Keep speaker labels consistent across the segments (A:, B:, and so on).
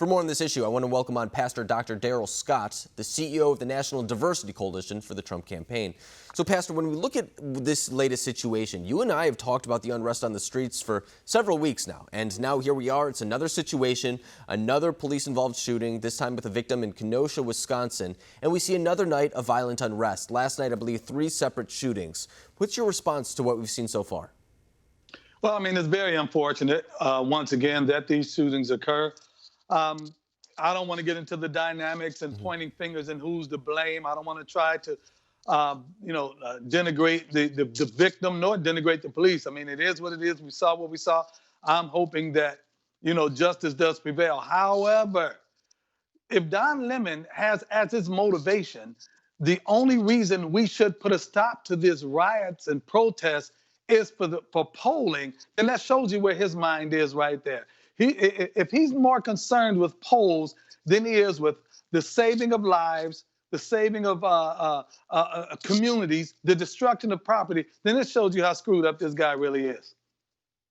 A: For more on this issue, I want to welcome on Pastor Dr. Darrell Scott, the CEO of the National Diversity Coalition for the Trump campaign. So, Pastor, when we look at this latest situation, you and I have talked about the unrest on the streets for several weeks now. And now here we are. It's another situation, another police-involved shooting, this time with a victim in Kenosha, Wisconsin. And we see another night of violent unrest. Last night, I believe, 3 separate shootings. What's your response to what we've seen so far?
B: Well, I mean, it's very unfortunate, once again, that these shootings occur. I don't want to get into the dynamics and pointing fingers and who's to blame. I don't want to try to, denigrate the victim nor denigrate the police. I mean, it is what it is. We saw what we saw. I'm hoping that, justice does prevail. However, if Don Lemon has as his motivation, the only reason we should put a stop to these riots and protests is for polling, then that shows you where his mind is right there. If he's more concerned with polls than he is with the saving of lives, the saving of communities, the destruction of property, then it shows you how screwed up this guy really is.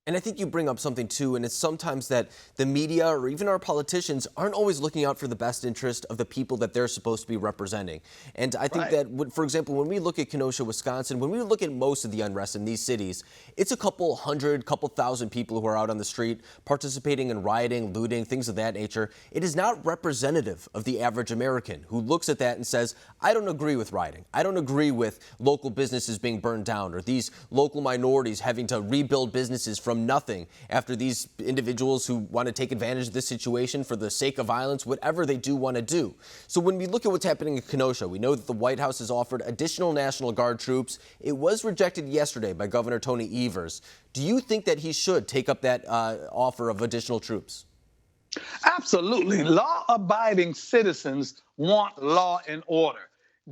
A: And I think you bring up something, too, and it's sometimes that the media or even our politicians aren't always looking out for the best interest of the people that they're supposed to be representing. And I think that, for example, when we look at Kenosha, Wisconsin, when we look at most of the unrest in these cities, it's a couple hundred, couple thousand people who are out on the street participating in rioting, looting, things of that nature. It is not representative of the average American who looks at that and says, I don't agree with rioting. I don't agree with local businesses being burned down or these local minorities having to rebuild businesses from nothing after these individuals who want to take advantage of this situation for the sake of violence, whatever they do want to do. So when we look at what's happening in Kenosha, we know that the White House has offered additional National Guard troops. It was rejected yesterday by Governor Tony Evers. Do you think that he should take up that offer of additional troops?
B: Absolutely. Law-abiding citizens want law and order.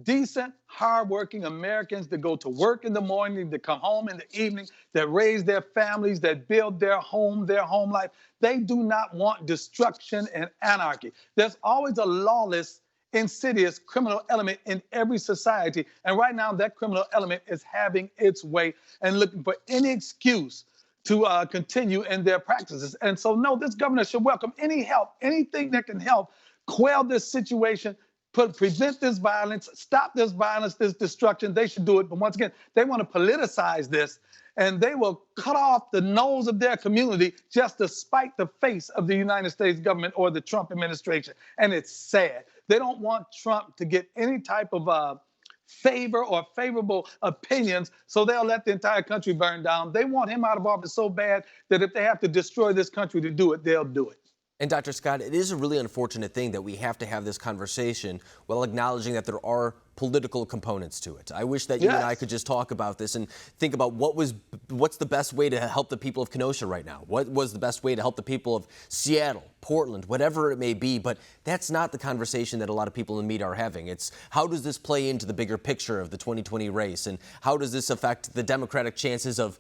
B: Decent, hardworking Americans that go to work in the morning, that come home in the evening, that raise their families, that build their home life. They do not want destruction and anarchy. There's always a lawless, insidious criminal element in every society. And right now, that criminal element is having its way and looking for any excuse to continue in their practices. And so, no, this governor should welcome any help, anything that can help quell this situation, prevent this violence, stop this violence, this destruction. They should do it. But once again, they want to politicize this, and they will cut off the nose of their community just to spite the face of the United States government or the Trump administration. And it's sad. They don't want Trump to get any type of favor or favorable opinions, so they'll let the entire country burn down. They want him out of office so bad that if they have to destroy this country to do it, they'll do it.
A: And Dr. Scott, it is a really unfortunate thing that we have to have this conversation while acknowledging that there are political components to it. I wish that you and I could just talk about this and think about what's the best way to help the people of Kenosha right now? What was the best way to help the people of Seattle, Portland, whatever it may be? But that's not the conversation that a lot of people in the media are having. It's how does this play into the bigger picture of the 2020 race? And how does this affect the Democratic chances of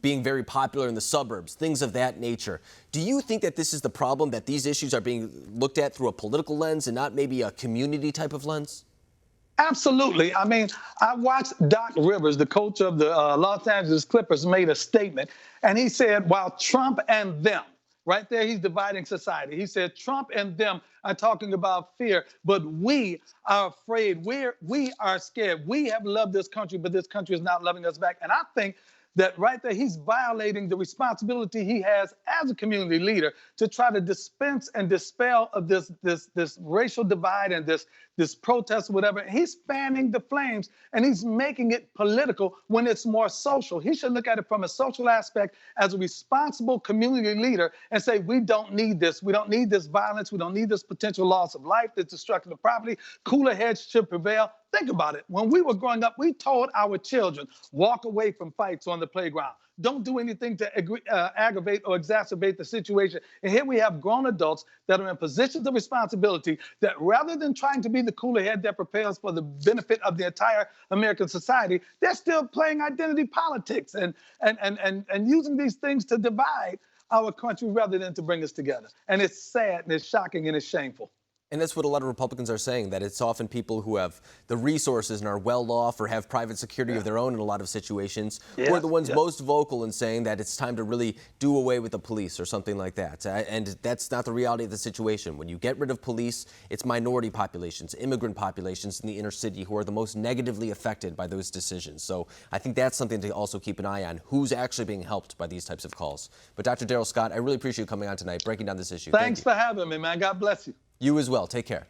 A: being very popular in the suburbs, things of that nature? Do you think that this is the problem, that these issues are being looked at through a political lens and not maybe a community type of lens?
B: Absolutely. I mean, I watched Doc Rivers, the coach of the Los Angeles Clippers, made a statement, and he said, while Trump and them, right there, he's dividing society. He said, Trump and them are talking about fear, but we are afraid. We are scared. We have loved this country, but this country is not loving us back. And I think that right there, he's violating the responsibility he has as a community leader to try to dispense and dispel of this racial divide and this protest or whatever. He's fanning the flames, and he's making it political when it's more social. He should look at it from a social aspect as a responsible community leader and say, we don't need this. We don't need this violence. We don't need this potential loss of life, this destruction of property. Cooler heads should prevail. Think about it. When we were growing up, we told our children, walk away from fights on the playground. Don't do anything to aggravate or exacerbate the situation. And here we have grown adults that are in positions of responsibility that rather than trying to be the cooler head that prepares for the benefit of the entire American society, they're still playing identity politics and using these things to divide our country rather than to bring us together. And it's sad and it's shocking and it's shameful.
A: And that's what a lot of Republicans are saying, that it's often people who have the resources and are well off or have private security of their own in a lot of situations who are the ones most vocal in saying that it's time to really do away with the police or something like that. And that's not the reality of the situation. When you get rid of police, it's minority populations, immigrant populations in the inner city who are the most negatively affected by those decisions. So I think that's something to also keep an eye on, who's actually being helped by these types of calls. But Dr. Darrell Scott, I really appreciate you coming on tonight, breaking down this issue.
B: Thanks for having me, man. God bless you.
A: You as well. Take care.